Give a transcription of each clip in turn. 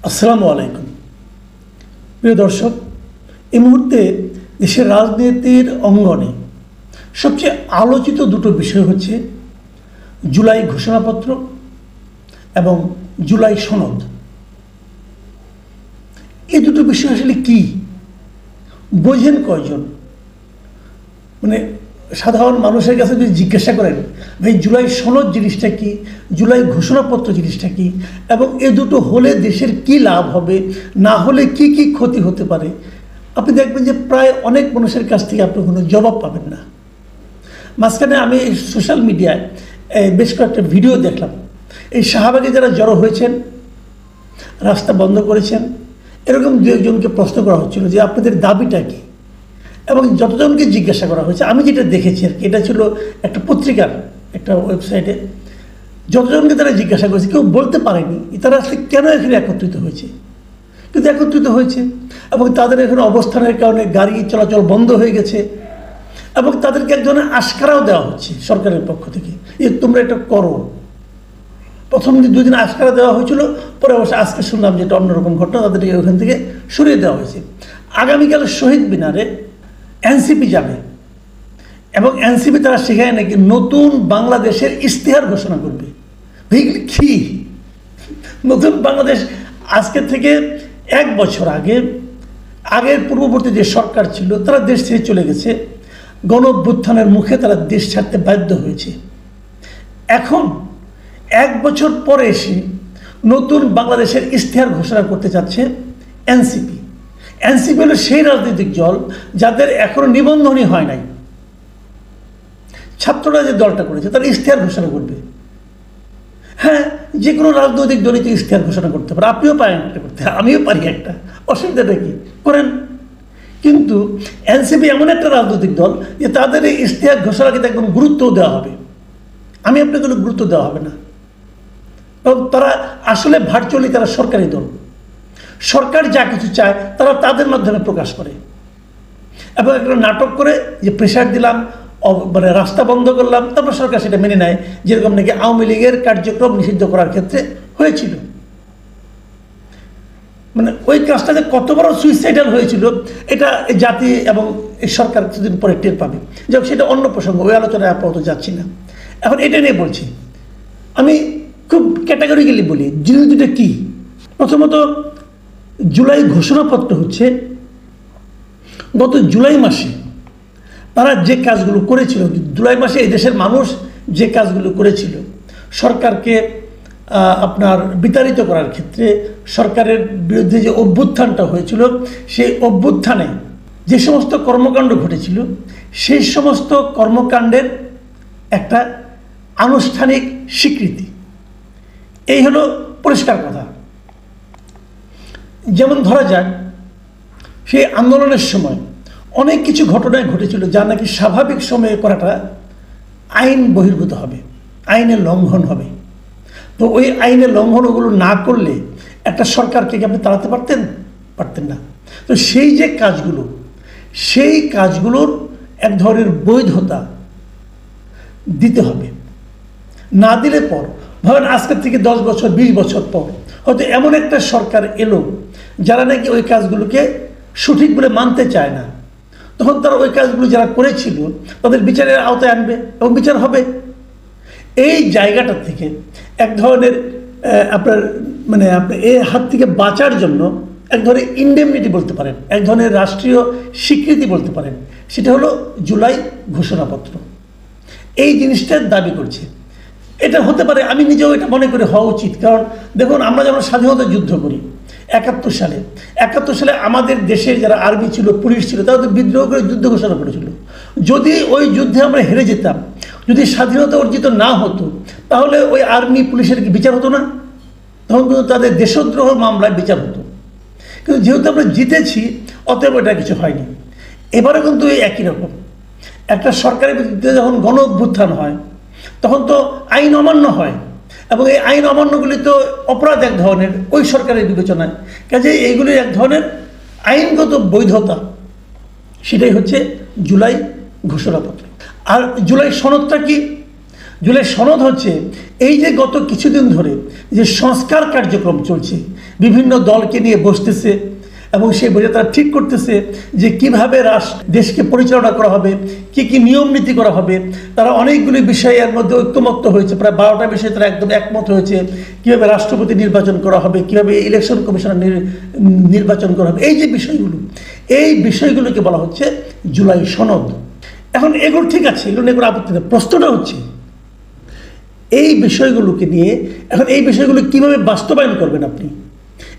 আসসালামু আলাইকুম। প্রিয় দর্শক, এই মুহূর্তে দেশের রাজনীতির অঙ্গনে সবচেয়ে আলোচিত দুটো বিষয় হচ্ছে জুলাই ঘোষণাপত্র এবং জুলাই সনদ। এই দুটো বিষয় আসলে কি বোঝেন কয়জন? মানে সাধারণ মানুষের কাছে যদি জিজ্ঞাসা করেন, ভাই জুলাই সনদ জিনিসটা কি, জুলাই ঘোষণাপত্র জিনিসটা কি, এবং এ দুটো হলে দেশের কি লাভ হবে, না হলে কি কি ক্ষতি হতে পারে, আপনি দেখবেন যে প্রায় অনেক মানুষের কাছ থেকে আপনি কোনো জবাব পাবেন না। মাঝখানে আমি সোশ্যাল মিডিয়ায় বেশ কয়েকটা ভিডিও দেখলাম। এই শাহবাগে যারা জড়ো হয়েছেন, রাস্তা বন্ধ করেছেন, এরকম দু একজনকে প্রশ্ন করা হচ্ছিল যে আপনাদের দাবিটা কি, এবং যতজনকে জিজ্ঞাসা করা হয়েছে, আমি যেটা দেখেছি আর কি, এটা ছিল একটা পত্রিকার একটা ওয়েবসাইটে, যতজনকে তারা জিজ্ঞাসা করেছে কেউ বলতে পারেনি তারা আসলে কেন এখানে একত্রিত হয়েছে। কিন্তু একত্রিত হয়েছে এবং তাদের এখানে অবস্থানের কারণে গাড়ি চলাচল বন্ধ হয়ে গেছে এবং তাদেরকে এক ধরনের আশকারাও দেওয়া হচ্ছে সরকারের পক্ষ থেকে যে তোমরা এটা করো। প্রথম দুদিন আশকারা দেওয়া হয়েছিল, পরে অবশ্য আজকে শুনলাম যে এটা অন্যরকম ঘটনা, তাদেরকে ওখান থেকে সরিয়ে দেওয়া হয়েছে। আগামীকাল শহীদ মিনারে এনসিপি যাবে এবং এনসিপি তারা সেখানে নাকি নতুন বাংলাদেশের ইশতেহার ঘোষণা করবে। কি নতুন বাংলাদেশ? আজকে থেকে 1 বছর আগের পূর্ববর্তী যে সরকার ছিল তারা দেশ ছেড়ে চলে গেছে, গণ অভ্যুত্থানের মুখে তারা দেশ ছাড়তে বাধ্য হয়েছে। এখন 1 বছর পরে এসে নতুন বাংলাদেশের ইশতেহার ঘোষণা করতে চাচ্ছে এনসিপি। এনসিপি হলো সেই রাজনৈতিক দল যাদের এখনো নিবন্ধনই হয় নাই। ছাত্ররা যে দলটা করেছে তারা ইশতেহার ঘোষণা করবে। হ্যাঁ, যে কোনো রাজনৈতিক দলই তো ইশতেহার ঘোষণা করতে পারে, আপনিও পারেন একটা করতে, আমিও পারি একটা, অসুবিধাটা কি করেন। কিন্তু এনসিপি এমন একটা রাজনৈতিক দল যে তাদের এই ইশতেহার ঘোষণাকে একদম গুরুত্বও দেওয়া হবে। আমি আপনাকে কোনো গুরুত্ব দেওয়া হবে না, কারণ তারা আসলে ভার্চুয়ালি তারা সরকারি দল। সরকার যা কিছু চায় তারা তাদের মাধ্যমে প্রকাশ করে এবং একটা নাটক করে যে প্রেশার দিলাম, মানে রাস্তা বন্ধ করলাম, তারপর সরকার সেটা মেনে নেয়, যেরকম নাকি আওয়ামী লীগের কার্যক্রম নিষিদ্ধ করার ক্ষেত্রে হয়েছিল। মানে ওই কাজটা যে কত বড় সুইসাইডাল হয়েছিল এটা জাতি এবং এই সরকার কিছুদিন পরে টের পাবে। যাক, সেটা অন্য প্রসঙ্গ, ওই আলোচনায় আপাতত যাচ্ছি না। এখন এটা নিয়ে বলছি, আমি খুব ক্যাটাগরিক্যালি বলি জিনিস দুটো কী। প্রথমত, জুলাই ঘোষণাপত্র হচ্ছে গত জুলাই মাসে তারা যে কাজগুলো করেছিল, জুলাই মাসে এই দেশের মানুষ যে কাজগুলো করেছিল, সরকারকে আপনার বিতাড়িত করার ক্ষেত্রে সরকারের বিরুদ্ধে যে অভ্যুত্থানটা হয়েছিল, সেই অভ্যুত্থানে যে সমস্ত কর্মকাণ্ড ঘটেছিল, সেই সমস্ত কর্মকাণ্ডের একটা আনুষ্ঠানিক স্বীকৃতি। এই হলো পরিষ্কার কথা। যেমন ধরা যাক, সেই আন্দোলনের সময় অনেক কিছু ঘটনায় ঘটেছিল যা নাকি স্বাভাবিক সময়ে করাটা আইন বহির্ভূত হবে, আইনের লঙ্ঘন হবে। তো ওই আইনের লঙ্ঘনগুলো না করলে একটা সরকারকে কি আপনি তাড়াতে পারতেন না। তো সেই যে কাজগুলো, সেই কাজগুলোর এক ধরনের বৈধতা দিতে হবে। না দিলে পর ধরেন আজকের থেকে 10 বছর 20 বছর পর হয়তো এমন একটা সরকার এলো যারা নাকি ওই কাজগুলোকে সঠিক বলে মানতে চায় না, তখন তারা ওই কাজগুলো যারা করেছিল তাদের বিচারের আওতায় আনবে এবং বিচার হবে। এই জায়গাটা থেকে এক ধরনের আপনার এর হাত থেকে বাঁচার জন্য এক ধরনের ইনডেমনিটি বলতে পারেন, এক ধরনের রাষ্ট্রীয় স্বীকৃতি বলতে পারেন, সেটা হলো জুলাই ঘোষণাপত্র। এই জিনিসটার দাবি করছে। এটা হতে পারে, আমি নিজেও এটা মনে করি হওয়া উচিত। কারণ দেখুন, আমরা যখন স্বাধীনতা যুদ্ধ করি 71 সালে আমাদের দেশের যারা আর্মি ছিল, পুলিশ ছিল, তারা তো বিদ্রোহ করে যুদ্ধ ঘোষণা করেছিল। যদি ওই যুদ্ধে আমরা হেরে যেতাম, যদি স্বাধীনতা অর্জিত না হতো, তাহলে ওই আর্মি পুলিশের কি বিচার হতো না? তখন কিন্তু তাদের দেশদ্রোহ মামলায় বিচার হতো। কিন্তু যেহেতু আমরা জিতেছি, অতএব এটা কিছু হয়নি। এবারে কিন্তু এই একই রকম একটা সরকারের বিরুদ্ধে যখন গণ অভ্যুত্থান হয়, তখন তো আইন অমান্য হয় এবং এই আইন অমান্যগুলি তো অপরাধ এক ধরনের ওই সরকারের বিবেচনায়। কাজে এইগুলির এক ধরনের আইনগত বৈধতা, সেটাই হচ্ছে জুলাই ঘোষণাপত্র। আর জুলাই সনদটা কি? জুলাই সনদ হচ্ছে এই যে গত কিছুদিন ধরে যে সংস্কার কার্যক্রম চলছে, বিভিন্ন দলকে নিয়ে বসতেছে এবং সেই বসে তারা ঠিক করতেছে যে কীভাবে দেশকে পরিচালনা করা হবে, কী কী নিয়ম নীতি করা হবে। তারা অনেকগুলি বিষয়ে এর মধ্যে ঐক্যমত্য হয়েছে, প্রায় 12টা বিষয়ে তারা একদম একমত হয়েছে। কীভাবে রাষ্ট্রপতি নির্বাচন করা হবে, কীভাবে ইলেকশন কমিশনার নির্বাচন করা হবে, এই যে বিষয়গুলো, এই বিষয়গুলোকে বলা হচ্ছে জুলাই সনদ। এখন এগুলো ঠিক আছে, এগুলো নিয়ে কোনো আপত্তি নেই। প্রশ্নটা হচ্ছে এই বিষয়গুলোকে নিয়ে এখন এই বিষয়গুলো কীভাবে বাস্তবায়ন করবেন আপনি,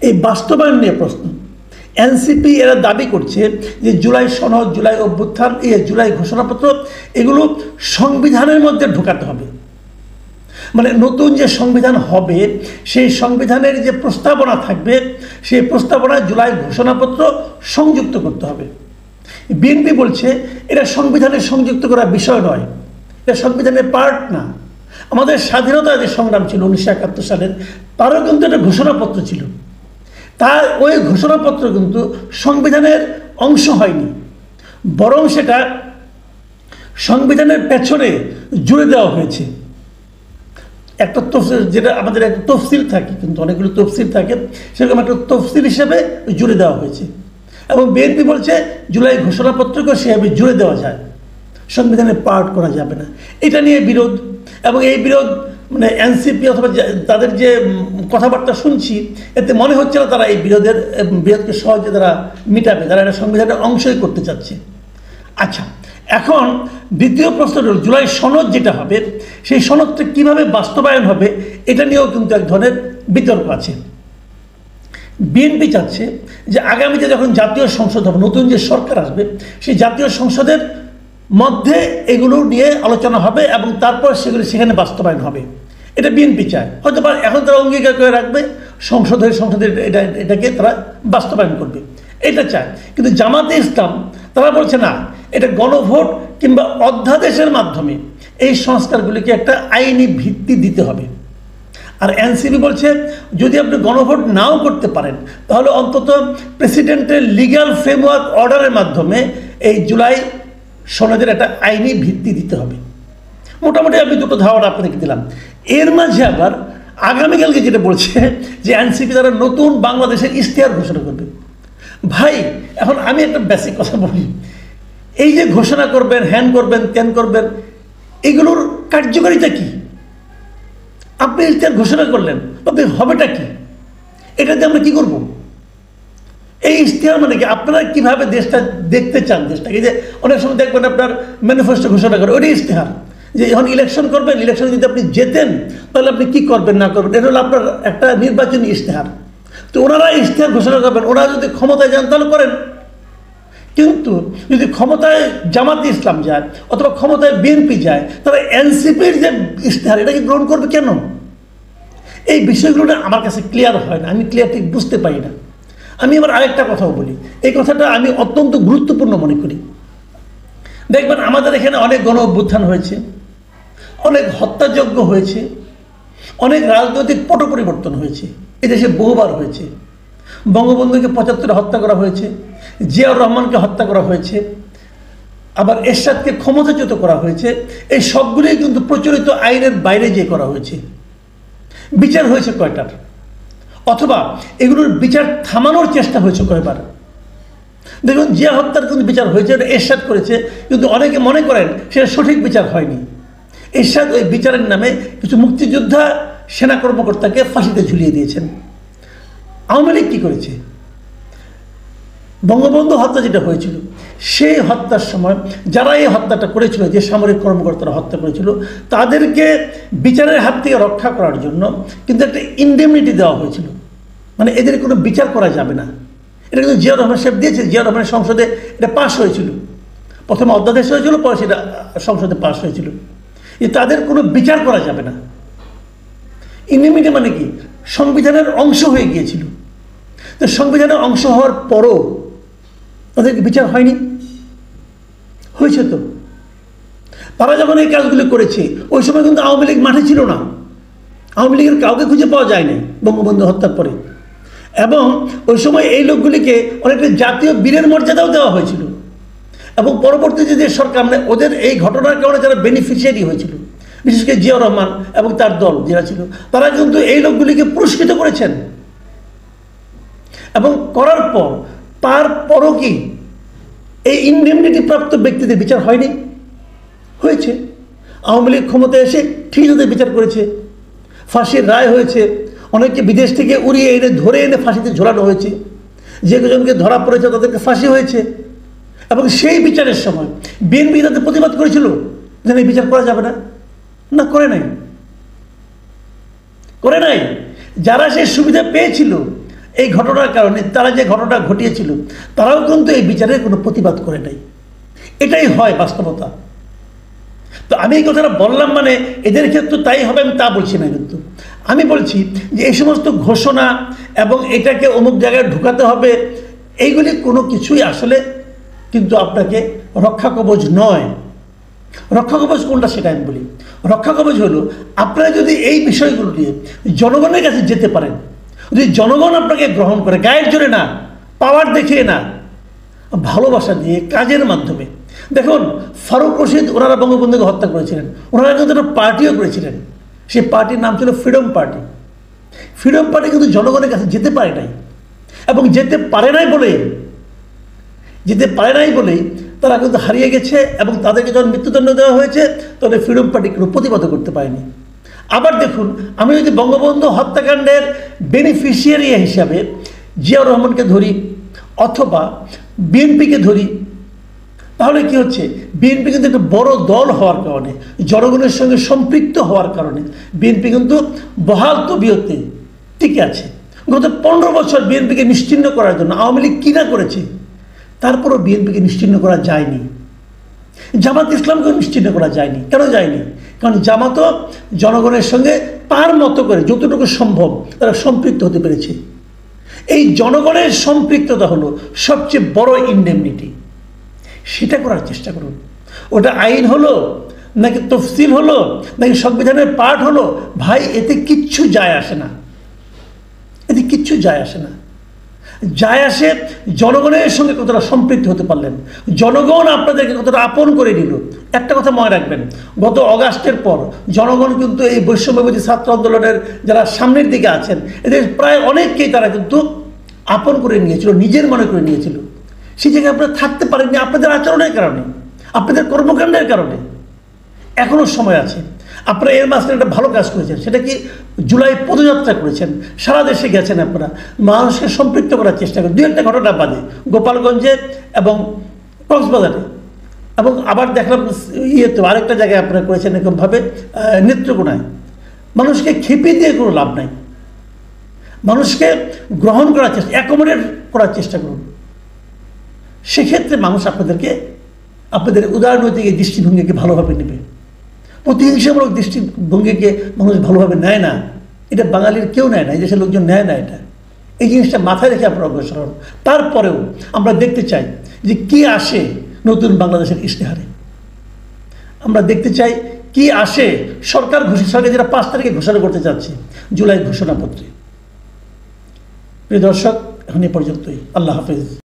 এই বাস্তবায়ন নিয়ে প্রশ্ন। এনসিপি এরা দাবি করছে যে জুলাই সনদ, জুলাই অভ্যুত্থান, জুলাই ঘোষণাপত্র এগুলো সংবিধানের মধ্যে ঢোকাতে হবে। মানে নতুন যে সংবিধান হবে সেই সংবিধানের যে প্রস্তাবনা থাকবে সেই প্রস্তাবনায় জুলাই ঘোষণাপত্র সংযুক্ত করতে হবে। বিএনপি বলছে এটা সংবিধানে সংযুক্ত করা বিষয় নয়, এটা সংবিধানের পার্ট না। আমাদের স্বাধীনতা যে সংগ্রাম ছিল 1971 সালের, তারও কিন্তু একটা ঘোষণাপত্র ছিল। তার ওই ঘোষণাপত্র কিন্তু সংবিধানের অংশ হয়নি, বরং সেটা সংবিধানের পেছনে জুড়ে দেওয়া হয়েছে। একটা তফসিল, যেটা আমাদের একটা তফসিল থাকে, কিন্তু অনেকগুলো তফসিল থাকে, সেরকম একটা তফসিল হিসেবে জুড়ে দেওয়া হয়েছে। এবং বিএনপি বলছে জুলাই ঘোষণাপত্রকে সেভাবে জুড়ে দেওয়া যায়, সংবিধানের পার্ট করা যাবে না। এটা নিয়ে বিরোধ, এবং এই বিরোধ মানে এনসিপি অথবা তাদের যে কথাবার্তা শুনছি এতে মনে হচ্ছে না তারা এই বিরোধকে সহজে তারা মিটাবে, তারা এটা সংবিধানের অংশই করতে চাচ্ছে। আচ্ছা, এখন দ্বিতীয় প্রশ্ন হল জুলাই সনদ যেটা হবে সেই সনদটা কীভাবে বাস্তবায়ন হবে, এটা নিয়েও কিন্তু এক ধরনের বিতর্ক আছে। বিএনপি চাচ্ছে যে আগামীতে যখন জাতীয় সংসদ হবে, নতুন যে সরকার আসবে, সেই জাতীয় সংসদের মধ্যে এগুলো নিয়ে আলোচনা হবে এবং তারপর সেগুলি সেখানে বাস্তবায়ন হবে। এটা বিএনপি চায়। হয়তো এখন তারা অঙ্গীকার করে রাখবে সংসদে এটাকে তারা বাস্তবায়ন করবে, এটা চায়। কিন্তু জামাতে ইসলাম তারা বলছে না, এটা গণভোট কিংবা অধ্যাদেশের মাধ্যমে এই সংস্কারগুলিকে একটা আইনি ভিত্তি দিতে হবে। আর এনসিপি বলছে যদি আপনি গণভোট নাও করতে পারেন তাহলে অন্তত প্রেসিডেন্টের লিগ্যাল ফ্রেমওয়ার্ক অর্ডারের মাধ্যমে এই জুলাই সনদের একটা আইনি ভিত্তি দিতে হবে। মোটামুটি আমি দুটো ধারণা আপনাদেরকে দিলাম। এর মাঝে আবার আগামীকালকে যেটা বলছে যে এনসিপি তারা নতুন বাংলাদেশের ইশতেহার ঘোষণা করবে। ভাই, এখন আমি একটা বেসিক কথা বলি, এই যে ঘোষণা করবেন, হ্যান করবেন, ত্যান করবেন, এগুলোর কার্যকারিতা কি? আপনি ইশতেহার ঘোষণা করলেন, আপনি হবেটা কি? এটাতে আমরা কি করব? এই ইশতেহার মানে কি? আপনারা কিভাবে দেশটা দেখতে চান, দেশটাকে? যে অনেক সময় দেখবেন আপনার ম্যানিফেস্টো ঘোষণা করে, ওইটাই ইশতেহার। যে যখন ইলেকশন করবেন, ইলেকশনে যদি আপনি জেতেন তাহলে আপনি কি করবেন না করবেন, এটা হলো আপনার একটা নির্বাচনী ইশতেহার। তো ওনারা ইশতেহার ঘোষণা করবেন, ওনারা যদি ক্ষমতায় যান তাহলে করেন। কিন্তু যদি ক্ষমতায় জামাতে ইসলাম যায় অথবা ক্ষমতায় বিএনপি যায়, তারা এনসিপির যে ইশতেহার এটাকে গ্রহণ করবে কেন? এই বিষয়গুলো না আমার কাছে ক্লিয়ার হয় না, আমি ক্লিয়ার ঠিক বুঝতে পারি না। আমি আবার আরেকটা কথাও বলি, এই কথাটা আমি অত্যন্ত গুরুত্বপূর্ণ মনে করি। দেখবেন আমাদের এখানে অনেক গণ অভ্যুত্থান হয়েছে, অনেক হত্যাযজ্ঞ হয়েছে, অনেক রাজনৈতিক পট পরিবর্তন হয়েছে, এদেশে বহুবার হয়েছে। বঙ্গবন্ধুকে 75 হত্যা করা হয়েছে, জিয়াউর রহমানকে হত্যা করা হয়েছে, আবার এরশাদকে ক্ষমতাচ্যুত করা হয়েছে। এই সবগুলোই কিন্তু প্রচলিত আইনের বাইরে যে করা হয়েছে। বিচার হয়েছে কয়টার? অথবা এগুলোর বিচার থামানোর চেষ্টা হয়েছে কয়বার? দেখুন, জিয়া হত্যার কিন্তু বিচার হয়েছে, এটা এরশাদ করেছে, কিন্তু অনেকে মনে করেন সেটা সঠিক বিচার হয়নি। এরশাদ ওই বিচারের নামে কিছু মুক্তিযোদ্ধা সেনা কর্মকর্তাকে ফাঁসিতে ঝুলিয়ে দিয়েছেন। আওয়ামী লীগ কী করেছে? বঙ্গবন্ধু হত্যা যেটা হয়েছিল সেই হত্যার সময় যারা এই হত্যাটা করেছিল, যে সামরিক কর্মকর্তারা হত্যা করেছিল, তাদেরকে বিচারের হাত থেকে রক্ষা করার জন্য কিন্তু একটা ইনডেমনিটি দেওয়া হয়েছিল। মানে এদের কোনো বিচার করা যাবে না। এটা কিন্তু জিয়াউর রহমান সাহেব দিয়েছে, জিয়াউর রহমানের সংসদে এটা পাশ হয়েছিল। প্রথমে অধ্যাদেশ হয়েছিল, পরে সেটা সংসদে পাশ হয়েছিল যে তাদের কোনো বিচার করা যাবে না। ইনডেমনিটি মানে কি? সংবিধানের অংশ হয়ে গিয়েছিল। তো সংবিধানের অংশ হওয়ার পরও তাদেরকে বিচার হয়নি? হয়েছে তো। তারা যখন এই কাজগুলি করেছে ওই সময় কিন্তু আওয়ামী লীগ মাঠে ছিল না, আওয়ামী লীগের কাউকে খুঁজে পাওয়া যায়নি বঙ্গবন্ধু হত্যার পরে। এবং ওই সময় এই লোকগুলিকে অনেকটা জাতীয় বীরের মর্যাদাও দেওয়া হয়েছিল। এবং পরবর্তীতে যে সরকার, মানে ওদের এই ঘটনার কারণে যারা বেনিফিশিয়ারি হয়েছিল, বিশেষ করে জিয়াউর রহমান এবং তার দল যারা ছিল, তারা কিন্তু এই লোকগুলিকে পুরস্কৃত করেছেন। এবং করার পর তারপরও কি এই ইনডেমনিটি প্রাপ্ত ব্যক্তিদের বিচার হয়নি? হয়েছে। আওয়ামী লীগ ক্ষমতায় এসে ঠিক তাদের বিচার করেছে, ফাঁসির রায় হয়েছে, অনেককে বিদেশ থেকে উড়িয়ে এনে ধরে এনে ফাঁসিতে ঝোলানো হয়েছে, যে কজনকে ধরা পড়েছে তাদেরকে ফাঁসি হয়েছে। এবং সেই বিচারের সময় বিএনপি তাদের প্রতিবাদ করেছিল যে এই বিচার করা যাবে না, না করে নাই, করে নাই। যারা সেই সুবিধা পেয়েছিল এই ঘটনার কারণে, তারা যে ঘটনা ঘটিয়েছিল, তারাও কিন্তু এই বিচারের কোনো প্রতিবাদ করে নাই। এটাই হয় বাস্তবতা। তো আমি এই কথাটা বললাম মানে এদের ক্ষেত্রে তাই হবে আমি তা বলছি না, কিন্তু আমি বলছি যে এই সমস্ত ঘোষণা এবং এটাকে অমুক জায়গায় ঢুকাতে হবে, এইগুলি কোনো কিছুই আসলে কিন্তু আপনাকে রক্ষা কবচ নয়। রক্ষা কবচ কোনটা সেটা আমি বলি। রক্ষা কবচ হলো আপনারা যদি এই বিষয়গুলো নিয়ে জনগণের কাছে যেতে পারেন, যদি জনগণ আপনাকে গ্রহণ করে, গায়ের জোরে না, পাওয়ার দেখিয়ে না, ভালোবাসা দিয়ে কাজের মাধ্যমে। দেখুন ফারুক রশিদ ওনারা বঙ্গবন্ধুকে হত্যা করেছিলেন, ওনারা কিন্তু একটা পার্টিও করেছিলেন, সেই পার্টির নাম ছিল ফ্রিডম পার্টি। ফ্রিডম পার্টি কিন্তু জনগণের কাছে যেতে পারে নাই, এবং যেতে পারে নাই বলেই তারা কিন্তু হারিয়ে গেছে, এবং তাদেরকে যখন মৃত্যুদণ্ড দেওয়া হয়েছে তখন ফ্রিডম পার্টি কোনো প্রতিবাদ করতে পারেনি। আবার দেখুন, আমি যদি বঙ্গবন্ধু হত্যাকাণ্ডের বেনিফিশিয়ারি হিসাবে জিয়াউর রহমানকে ধরি অথবা বিএনপিকে ধরি, তাহলে কি হচ্ছে, বিএনপি কিন্তু একটা বড় দল হওয়ার কারণে, জনগণের সঙ্গে সম্পৃক্ত হওয়ার কারণে বিএনপি কিন্তু বহাল তবিয়তে টিকে আছে। গত 15 বছর বিএনপিকে নিশ্চিহ্ন করার জন্য আওয়ামী লীগ কী না করেছে, তারপরও বিএনপিকে নিশ্চিহ্ন করা যায়নি। জামাত ইসলামকেও নিশ্চিহ্ন করা যায়নি। কেন যায়নি? কারণ জামাতও জনগণের সঙ্গে তার মতো করে যতটুকু সম্ভব তারা সম্পৃক্ত হতে পেরেছে। এই জনগণের সম্পৃক্ততা হলো সবচেয়ে বড় ইনডেমনিটি। সেটা করার চেষ্টা করুন। ওটা আইন হলো নাকি তফসিল হলো নাকি সংবিধানের পার্ট হলো, ভাই এতে কিচ্ছু যায় আসে না, এতে কিচ্ছু যায় আসে না। যায় আসে জনগণের সঙ্গে কতটা সম্পৃক্ত হতে পারলেন, জনগণ আপনাদেরকে কতটা আপন করে নিল। একটা কথা মনে রাখবেন, গত অগাস্টের পর জনগণ কিন্তু এই বৈষম্যবিরোধী ছাত্র আন্দোলনের যারা সামনের দিকে আছেন, এদের প্রায় অনেককেই তারা কিন্তু আপন করে নিয়েছিল, নিজের মনে করে নিয়েছিল। সেই জায়গায় আপনারা থাকতে পারেননি আপনাদের আচরণের কারণে, আপনাদের কর্মকাণ্ডের কারণে। এখনও সময় আছে। আপনারা এর মাঝখানে একটা ভালো কাজ করেছেন, সেটা কি জুলাই পদযাত্রা করেছেন, সারা দেশে গেছেন, আপনারা মানুষকে সম্পৃক্ত করার চেষ্টা করেন। 2-1টা ঘটনা বাদে গোপালগঞ্জে এবং কক্সবাজারে, এবং আবার দেখলাম ইয়েতে আরেকটা জায়গায় আপনারা করেছেন এরকমভাবে নেত্রকোনায়। মানুষকে খেপিয়ে দিয়ে কোনো লাভ নাই, মানুষকে গ্রহণ করার চেষ্টা, অ্যাকোমোডেট করার চেষ্টা করুন। সেক্ষেত্রে মানুষ আপনাদের উদারনৈতিক এই দৃষ্টিভঙ্গিকে ভালোভাবে নেবে। প্রতিহিংসামূলক দৃষ্টিভঙ্গিকে মানুষ ভালোভাবে নেয় না, এটা বাঙালির কেউ নেয় না, এই দেশের লোকজন নেয় না এটা। এই জিনিসটা মাথায় রেখে আপনারা অগ্রসর হন। তারপরেও আমরা দেখতে চাই যে কি আসে নতুন বাংলাদেশের ইশতেহারে, আমরা দেখতে চাই কি আসে সরকার যেটা 5 তারিখে ঘোষণা করতে যাচ্ছে জুলাই ঘোষণাপত্রে। প্রিয় দর্শক, এখন এ পর্যন্তই। আল্লাহ হাফেজ।